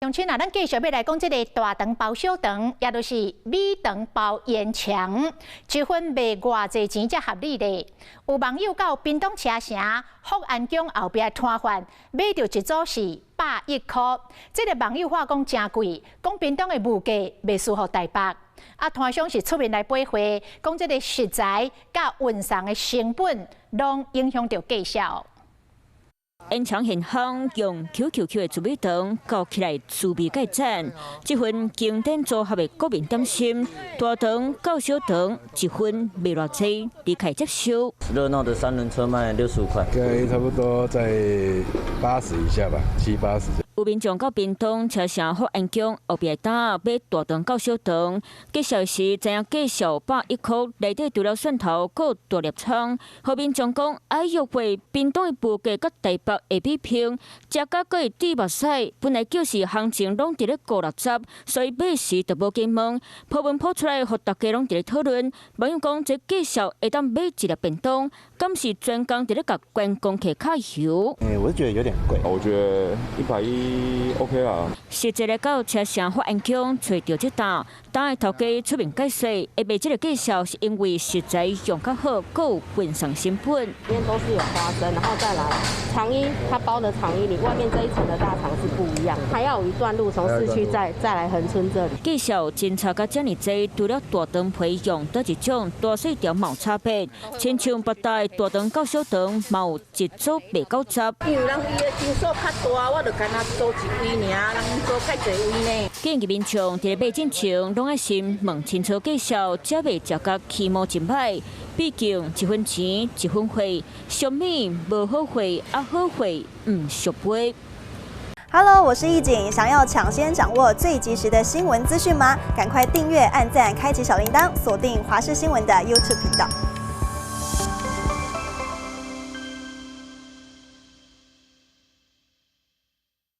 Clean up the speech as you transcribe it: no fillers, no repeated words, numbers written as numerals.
乡亲啊，咱继续要来讲这个大肠包小肠，也就是米肠包烟肠，一份卖偌济钱才合理咧。有网友到屏东车城福安宫后壁摊贩买到一组是110块，这个网友话讲真贵，讲屏东的物价袂输予台北。啊，摊商是出面来赔货，讲这个食材甲运送的成本，拢影响到价销。 烟肠现行用 QQQ 的糯米肠搞起来滋味介赞，这份经典组合的国民点心，大肠到小肠，一份卖偌济，你可以接受。热闹的3轮车卖65块，应该差不多在80以下吧，70、80。 有民众到屏东车城福安宫后壁等买大肠到小肠，介绍时知影介绍110块，内底除了蒜头，还有大粒葱。和民众讲，哎呦喂，屏东的物价甲台北会比拼，食甲阁会滴目屎。本来就是行情拢伫咧5、60，所以买时就无紧问。破文破出来，互大家拢伫咧讨论。网友讲，这介绍会当买一粒便当，敢是专工伫咧甲观光客揩油？我是觉得有点贵，我觉得110 OK 啊。实际来到车城福安宫找到这档，档的头家出面解释，会卖这个介绍是因为食材用较好，还有运送成本。里面都是有花生，然后再来肠衣，它包的肠衣里外面这一层的大肠是不一样，还要有一段路从市区再来恒春这里。介绍真差甲这么济，除了大肠皮用倒一种，大细条冇差别。亲像北大大肠到小肠，嘛有一组袂够10。因为人伊的斤数较大，我就干那做一位尔，人做较侪位呢。建议民众伫咧买进前，拢爱先问清楚介绍，才袂食甲起毛真歹。毕竟一分钱一分货，俗米无好货，啊好货唔俗买。Hello， 我是易景，想要抢先掌握最及时的新闻资讯吗？赶快订阅、按赞、开启小铃铛，锁定华视新闻的 YouTube 频道。